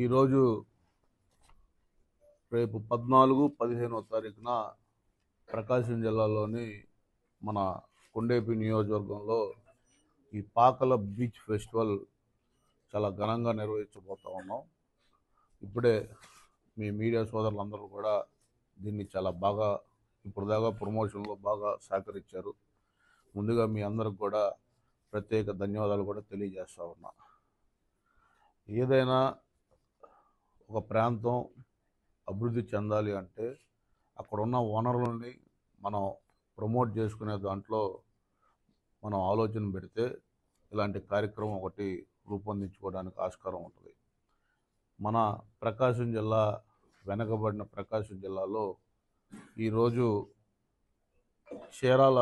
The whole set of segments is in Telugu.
ఈరోజు రేపు 14, 15వ తారీఖున ప్రకాశం జిల్లాలోని మన కొండేపి నియోజకవర్గంలో ఈ పాకల బీచ్ ఫెస్టివల్ చాలా ఘనంగా నిర్వహించబోతా ఉన్నాం. ఇప్పుడే మీ మీడియా సోదరులందరూ కూడా దీన్ని చాలా బాగా ఇప్పుడు దాకా ప్రమోషన్లో బాగా సహకరించారు. ముందుగా మీ అందరికి కూడా ప్రత్యేక ధన్యవాదాలు కూడా తెలియజేస్తా ఉన్నా. ఏదైనా ఒక ప్రాంతం అభివృద్ధి చెందాలి అంటే అక్కడ ఉన్న వనరులని మనం ప్రమోట్ చేసుకునే దాంట్లో మనం ఆలోచన పెడితే ఇలాంటి కార్యక్రమం ఒకటి రూపొందించుకోవడానికి ఆస్కారం ఉంటుంది. మన ప్రకాశం జిల్లా వెనకబడిన ప్రకాశం జిల్లాలో ఈరోజు చీరాల,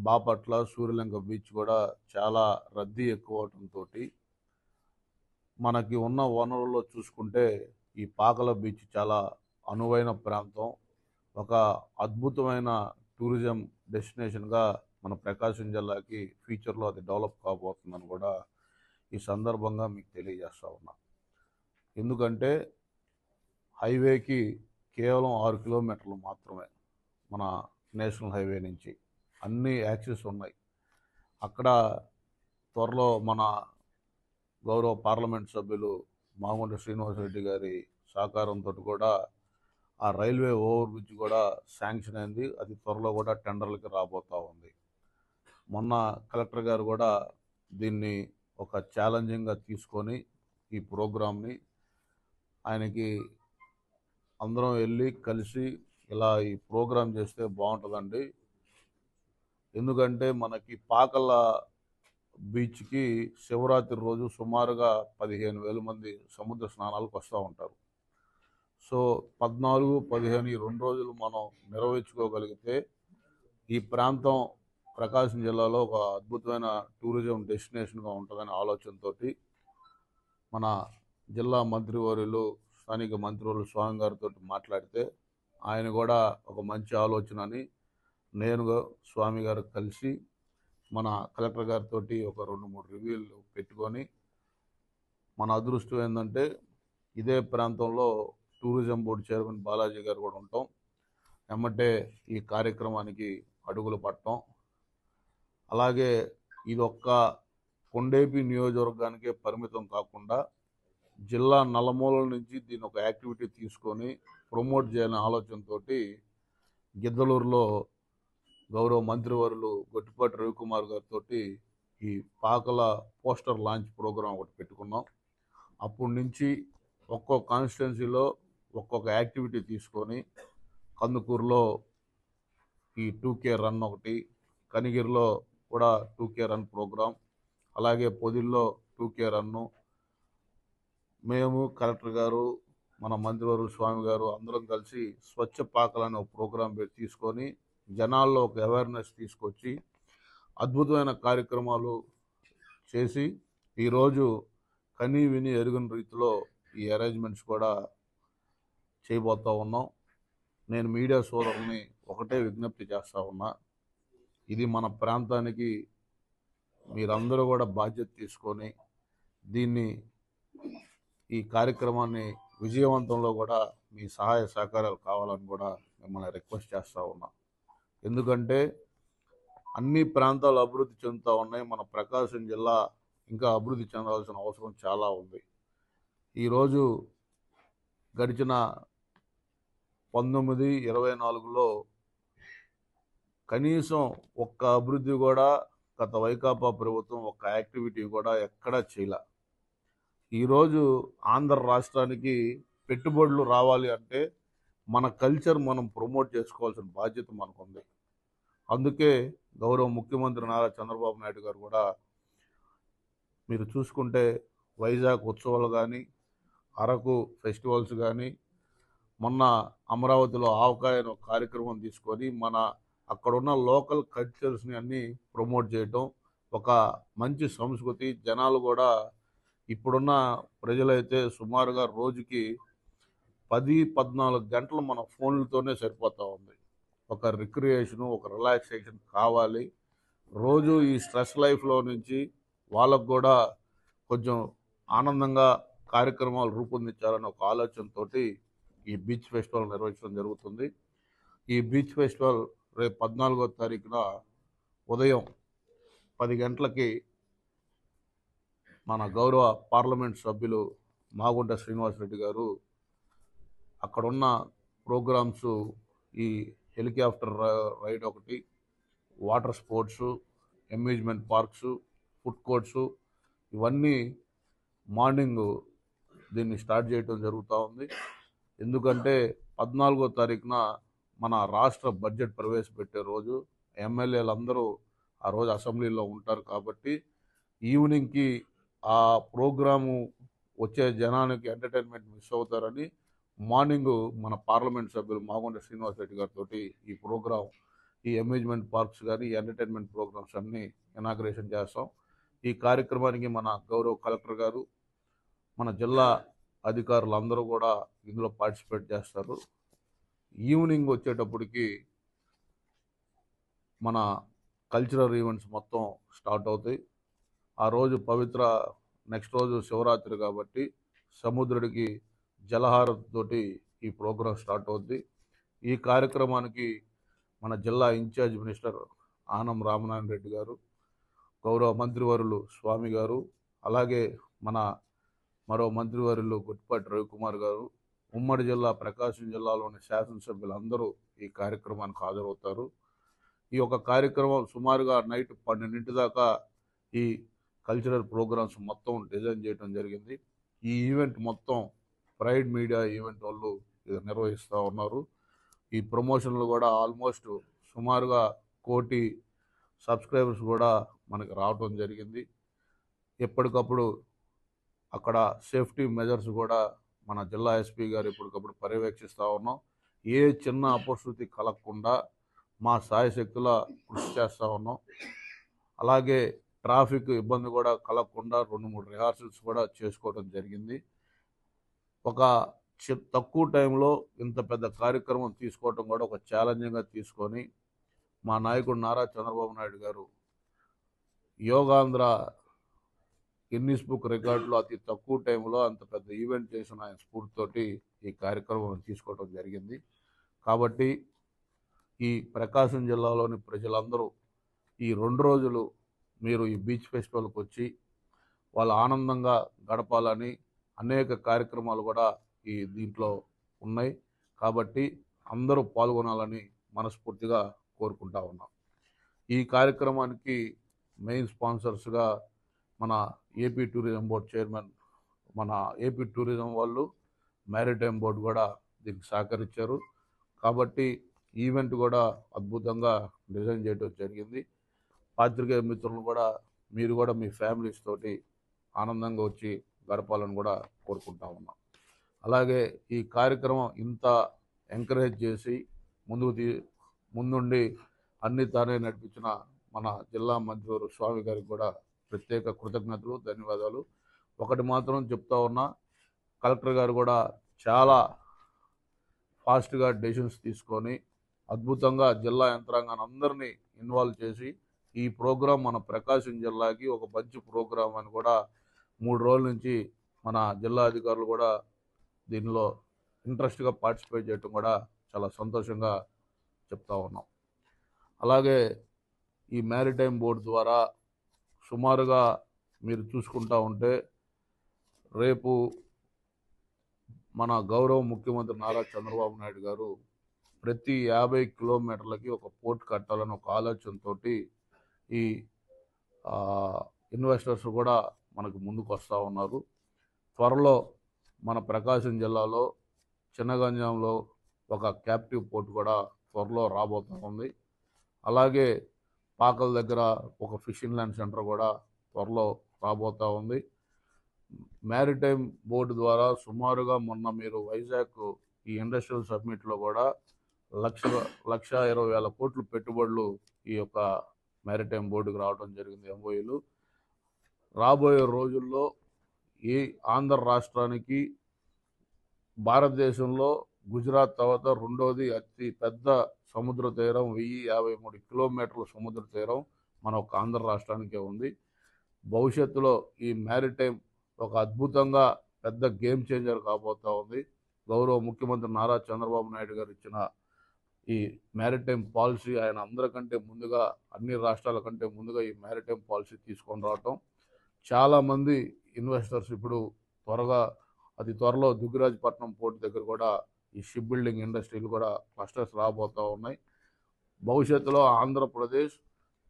బాపట్ల, సూర్యలంక బీచ్ కూడా చాలా రద్దీ ఎక్కువ అవడంతో మనకి ఉన్న వనరుల్లో చూసుకుంటే ఈ పాకల బీచ్ చాలా అనువైన ప్రాంతం, ఒక అద్భుతమైన టూరిజం డెస్టినేషన్గా మన ప్రకాశం జిల్లాకి ఫ్యూచర్లో అది డెవలప్ కాబోతుందని కూడా ఈ సందర్భంగా మీకు తెలియజేస్తా ఉన్నా. ఎందుకంటే హైవేకి కేవలం 6 కిలోమీటర్లు మాత్రమే మన నేషనల్ హైవే నుంచి అన్ని యాక్సెస్ ఉన్నాయి. అక్కడ త్వరలో మన గౌరవ పార్లమెంట్ సభ్యులు మాగుంట శ్రీనివాసరెడ్డి గారి సహకారంతో కూడా ఆ రైల్వే ఓవర్ బ్రిడ్జ్ కూడా శాంక్షన్ అయింది. అది త్వరలో కూడా టెండర్లకి రాబోతూ ఉంది. మొన్న కలెక్టర్ గారు కూడా దీన్ని ఒక ఛాలెంజింగ్గా తీసుకొని ఈ ప్రోగ్రామ్ని ఆయనకి అందరం వెళ్ళి కలిసి ఇలా ఈ ప్రోగ్రాం చేస్తే బాగుంటుందండి. ఎందుకంటే మనకి పాకల బీచ్కి శివరాత్రి రోజు సుమారుగా 15,000 మంది సముద్ర స్నానాలకు వస్తూ ఉంటారు. సో 14, 15 ఈ 2 రోజులు మనం నిర్వహించుకోగలిగితే ఈ ప్రాంతం ప్రకాశం జిల్లాలో ఒక అద్భుతమైన టూరిజం డెస్టినేషన్గా ఉంటుందనే ఆలోచనతో మన జిల్లా మంత్రివర్యులు, స్థానిక మంత్రివర్యులు స్వామి గారితో మాట్లాడితే ఆయన కూడా ఒక మంచి ఆలోచన అని నేను స్వామి గారు కలిసి మన కలెక్టర్ గారితో ఒక 2-3 రివ్యూలు పెట్టుకొని మన అదృష్టం ఏంటంటే ఇదే ప్రాంతంలో టూరిజం బోర్డు చైర్మన్ బాలాజీ గారు కూడా ఉంటాం. ఎమ్మటే ఈ కార్యక్రమానికి అడుగులు పట్టడం. అలాగే ఇది ఒక్క కొండేపి నియోజకవర్గానికే పరిమితం కాకుండా జిల్లా నలుమూలల నుంచి దీని ఒక యాక్టివిటీ తీసుకొని ప్రమోట్ చేయాలనే ఆలోచనతో గిద్దలూరులో గౌరవ మంత్రివర్యులు గొట్టిపాటి రవికుమార్ గారితో ఈ పాకల పోస్టర్ లాంచ్ ప్రోగ్రాం ఒకటి పెట్టుకున్నాం. అప్పటి నుంచి ఒక్కొక్క కాన్స్టిట్యున్సీలో ఒక్కొక్క యాక్టివిటీ తీసుకొని కందుకూరులో ఈ 2K రన్ ఒకటి, కనిగిరిలో కూడా 2K రన్ ప్రోగ్రాం, అలాగే పొదిల్లో 2K రన్ను, మేము కలెక్టర్ గారు మన మంత్రివర్యులు స్వామి గారు అందరం కలిసి స్వచ్ఛ పాకలని ఒక ప్రోగ్రాం తీసుకొని జనాల్లో ఒక అవేర్నెస్ తీసుకొచ్చి అద్భుతమైన కార్యక్రమాలు చేసి ఈరోజు కనీ విని ఎరుగని రీతిలో ఈ అరేంజ్మెంట్స్ కూడా చేయబోతూ ఉన్నాం. నేను మీడియా సోదరుల్ని ఒకటే విజ్ఞప్తి చేస్తూ ఉన్నా, ఇది మన ప్రాంతానికి మీరందరూ కూడా బాధ్యత తీసుకొని దీన్ని ఈ కార్యక్రమాన్ని విజయవంతంలో కూడా మీ సహాయ సహకారాలు కావాలని కూడా మిమ్మల్ని రిక్వెస్ట్ చేస్తూ ఉన్నా. ఎందుకంటే అన్ని ప్రాంతాలు అభివృద్ధి చెందుతూ ఉన్నాయి. మన ప్రకాశం జిల్లా ఇంకా అభివృద్ధి చెందాల్సిన అవసరం చాలా ఉంది. ఈరోజు గడిచిన 19-24లో కనీసం ఒక్క అభివృద్ధి కూడా గత వైకాపా ప్రభుత్వం ఒక్క యాక్టివిటీ కూడా ఎక్కడా చేయలే. ఈరోజు ఆంధ్ర రాష్ట్రానికి పెట్టుబడులు రావాలి అంటే మన కల్చర్ మనం ప్రమోట్ చేసుకోవాల్సిన బాధ్యత మనకుంది. అందుకే గౌరవ ముఖ్యమంత్రి నారా చంద్రబాబు నాయుడు గారు కూడా మీరు చూసుకుంటే వైజాగ్ ఉత్సవాలు కానీ, అరకు ఫెస్టివల్స్ కానీ, మొన్న అమరావతిలో ఆవకాయ కార్యక్రమం తీసుకొని మన అక్కడున్న లోకల్ కల్చర్స్ని అన్నీ ప్రమోట్ చేయటం, ఒక మంచి సంస్కృతి. జనాలు కూడా ఇప్పుడున్న ప్రజలైతే సుమారుగా రోజుకి 10-14 గంటలు మన ఫోన్లతోనే సరిపోతూ ఉంది. ఒక రిక్రియేషను, ఒక రిలాక్సేషన్ కావాలి. రోజు ఈ స్ట్రెస్ లైఫ్లో నుంచి వాళ్ళకు కూడా కొంచెం ఆనందంగా కార్యక్రమాలు రూపొందించాలనే ఒక ఆలోచనతోటి ఈ బీచ్ ఫెస్టివల్ నిర్వహించడం జరుగుతుంది. ఈ బీచ్ ఫెస్టివల్ రేపు 14వ తారీఖున ఉదయం 10 గంటలకి మన గౌరవ పార్లమెంట్ సభ్యులు మాగుంట శ్రీనివాసరెడ్డి గారు అక్కడున్న ప్రోగ్రామ్స్, ఈ హెలికాప్టర్ రైడ్ ఒకటి, water sports, amusement parks, food courts, ఇవన్నీ మార్నింగ్ దీన్ని స్టార్ట్ చేయడం జరుగుతూ ఉంది. ఎందుకంటే 14వ తారీఖున మన రాష్ట్ర బడ్జెట్ ప్రవేశపెట్టే రోజు, ఎమ్మెల్యేలు అందరూ ఆ రోజు అసెంబ్లీలో ఉంటారు కాబట్టి ఈవినింగ్కి ఆ ప్రోగ్రాము వచ్చే జనానికి ఎంటర్టైన్మెంట్ మిస్ అవుతారని మార్నింగ్ మన పార్లమెంట్ సభ్యులు మాగుంట శ్రీనివాసరెడ్డి గారితో ఈ ప్రోగ్రాం, ఈ అమ్యూజ్మెంట్ పార్క్స్ కానీ ఈ ఎంటర్టైన్మెంట్ ప్రోగ్రామ్స్ అన్నీ ఇనాగ్రేషన్ చేస్తాం. ఈ కార్యక్రమానికి మన గౌరవ కలెక్టర్ గారు, మన జిల్లా అధికారులు అందరూ కూడా ఇందులో పార్టిసిపేట్ చేస్తారు. ఈవినింగ్ వచ్చేటప్పటికి మన కల్చరల్ ఈవెంట్స్ మొత్తం స్టార్ట్ అవుతాయి. ఆ రోజు నెక్స్ట్ రోజు శివరాత్రి కాబట్టి సముద్రుడికి జలహారతోటి ఈ ప్రోగ్రాం స్టార్ట్ అవుద్ది. ఈ కార్యక్రమానికి మన జిల్లా ఇన్ఛార్జ్ మినిస్టర్ ఆనం రామనారాయణ రెడ్డి గారు, గౌరవ మంత్రివర్యులు స్వామి గారు, అలాగే మన మరో మంత్రివర్యులు గుట్టిపాటి రవికుమార్ గారు, ఉమ్మడి జిల్లా ప్రకాశం జిల్లాలోని శాసనసభ్యులు అందరూ ఈ కార్యక్రమానికి హాజరవుతారు. ఈ యొక్క కార్యక్రమం సుమారుగా నైట్ 12 దాకా ఈ కల్చరల్ ప్రోగ్రామ్స్ మొత్తం డిజైన్ చేయడం జరిగింది. ఈ ఈవెంట్ మొత్తం ప్రైడ్ మీడియా ఈవెంట్ వాళ్ళు నిర్వహిస్తూ ఉన్నారు. ఈ ప్రమోషన్లు కూడా ఆల్మోస్ట్ సుమారుగా 1 కోటి సబ్స్క్రైబర్స్ కూడా మనకి రావడం జరిగింది. ఎప్పటికప్పుడు అక్కడ సేఫ్టీ మెజర్స్ కూడా మన జిల్లా ఎస్పీ గారు ఎప్పటికప్పుడు పర్యవేక్షిస్తూ ఉన్నాం. ఏ చిన్న అపశృతి కలగకుండా మా సాయశక్తుల కృషి చేస్తూ ఉన్నాం. అలాగే ట్రాఫిక్ ఇబ్బంది కూడా కలగకుండా 2-3 రిహార్సల్స్ కూడా చేసుకోవడం జరిగింది. ఒక తక్కువ టైంలో ఇంత పెద్ద కార్యక్రమం తీసుకోవడం కూడా ఒక ఛాలెంజింగ్గా తీసుకొని మా నాయకుడు నారా చంద్రబాబు నాయుడు గారు యోగాంధ్ర గిన్నిస్ బుక్ రికార్డులో అతి తక్కువ టైంలో అంత పెద్ద ఈవెంట్ చేసిన ఆయన స్ఫూర్తితోటి ఈ కార్యక్రమం తీసుకోవడం జరిగింది. కాబట్టి ఈ ప్రకాశం జిల్లాలోని ప్రజలందరూ ఈ 2 రోజులు మీరు ఈ బీచ్ ఫెస్టివల్కి వచ్చి వాళ్ళు ఆనందంగా గడపాలని అనేక కార్యక్రమాలు కూడా ఈ దీంట్లో ఉన్నాయి. కాబట్టి అందరూ పాల్గొనాలని మనస్ఫూర్తిగా కోరుకుంటా ఉన్నాం. ఈ కార్యక్రమానికి మెయిన్ స్పాన్సర్స్గా మన ఏపీ టూరిజం బోర్డు చైర్మన్, మన ఏపీ టూరిజం వాళ్ళు, మ్యారిటైమ్ బోర్డు కూడా దీనికి సహకరించారు. కాబట్టి ఈవెంట్ కూడా అద్భుతంగా డిజైన్ చేయడం జరిగింది. పాత్రికేయ మిత్రులను కూడా మీరు కూడా మీ ఫ్యామిలీస్ తోటి ఆనందంగా వచ్చి గడపాలని కూడా కోరుకుంటా ఉన్నాం. అలాగే ఈ కార్యక్రమం ఇంత ఎంకరేజ్ చేసి ముందుండి అన్ని తానే నడిపించిన మన జిల్లా మంత్రివారు స్వామి గారికి కూడా ప్రత్యేక కృతజ్ఞతలు, ధన్యవాదాలు. ఒకటి మాత్రం చెప్తా ఉన్నా, కలెక్టర్ గారు కూడా చాలా ఫాస్ట్గా డెసిషన్స్ తీసుకొని అద్భుతంగా జిల్లా యంత్రాంగాన్ని అందరినీ ఇన్వాల్వ్ చేసి ఈ ప్రోగ్రాం మన ప్రకాశం జిల్లాకి ఒక మంచి ప్రోగ్రాం అని కూడా 3 రోజుల నుంచి మన జిల్లా అధికారులు కూడా దీనిలో ఇంట్రెస్ట్గా పార్టిసిపేట్ చేయడం కూడా చాలా సంతోషంగా చెప్తా ఉన్నాం. అలాగే ఈ మ్యారిటైమ్ బోర్డు ద్వారా సుమారుగా మీరు చూసుకుంటా ఉంటే రేపు మన గౌరవ ముఖ్యమంత్రి నారా చంద్రబాబు నాయుడు గారు ప్రతి 50 కిలోమీటర్లకి ఒక పోర్ట్ కట్టాలని ఒక ఆలోచనతో ఈ ఇన్వెస్టర్స్ కూడా మనకు ముందుకు వస్తూ ఉన్నారు. త్వరలో మన ప్రకాశం జిల్లాలో చిన్నగంజాంలో ఒక క్యాప్టివ్ పోర్ట్ కూడా త్వరలో రాబోతూ ఉంది. అలాగే పాకల దగ్గర ఒక ఫిషింగ్ ల్యాండ్ సెంటర్ కూడా త్వరలో రాబోతూ ఉంది. మ్యారిటైమ్ బోర్డు ద్వారా సుమారుగా మొన్న మీరు వైజాగ్ ఈ ఇండస్ట్రియల్ సబ్మిట్లో కూడా 1,20,000 కోట్లు పెట్టుబడులు ఈ యొక్క మ్యారిటైమ్ బోర్డుకు రావడం జరిగింది. ఎంఓయూలు రాబోయే రోజుల్లో ఈ ఆంధ్ర రాష్ట్రానికి భారతదేశంలో గుజరాత్ తర్వాత 2వది అతి పెద్ద సముద్ర తీరం, 1,053 కిలోమీటర్ల సముద్ర తీరం మన ఒక ఆంధ్ర రాష్ట్రానికే ఉంది. భవిష్యత్తులో ఈ మ్యారిటైమ్ ఒక అద్భుతంగా పెద్ద గేమ్ చేంజర్ కాబోతా ఉంది. గౌరవ ముఖ్యమంత్రి నారా చంద్రబాబు నాయుడు గారు ఇచ్చిన ఈ మ్యారిటైమ్ పాలసీ, ఆయన అందరికంటే ముందుగా, అన్ని రాష్ట్రాల కంటే ముందుగా ఈ మ్యారిటైమ్ పాలసీ తీసుకొని రావటం, చాలామంది ఇన్వెస్టర్స్ ఇప్పుడు అతి త్వరలో దుగ్గిరాజపట్నం పోర్టు దగ్గర కూడా ఈ షిప్ బిల్డింగ్ ఇండస్ట్రీలు కూడా క్లస్టర్స్ రాబోతూ ఉన్నాయి. భవిష్యత్తులో ఆంధ్రప్రదేశ్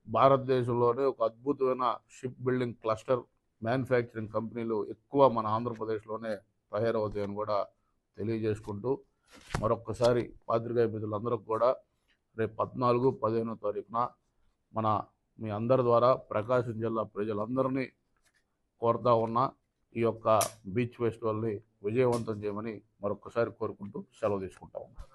భారతదేశంలోనే ఒక అద్భుతమైన షిప్ బిల్డింగ్ క్లస్టర్ మ్యానుఫ్యాక్చరింగ్ కంపెనీలు ఎక్కువ మన ఆంధ్రప్రదేశ్లోనే తయారవుతాయని కూడా తెలియజేసుకుంటూ, మరొక్కసారి పాత్రికేయ మిత్రులందరికీ కూడా రేపు 14, 15వ తారీఖున మీ అందరి ద్వారా ప్రకాశం జిల్లా ప్రజలందరినీ కోరుతా ఉన్నా ఈ యొక్క బీచ్ ఫెస్టివల్ని విజయవంతం చేయమని మరొకసారి కోరుకుంటూ సెలవు తీసుకుంటా ఉన్నాను.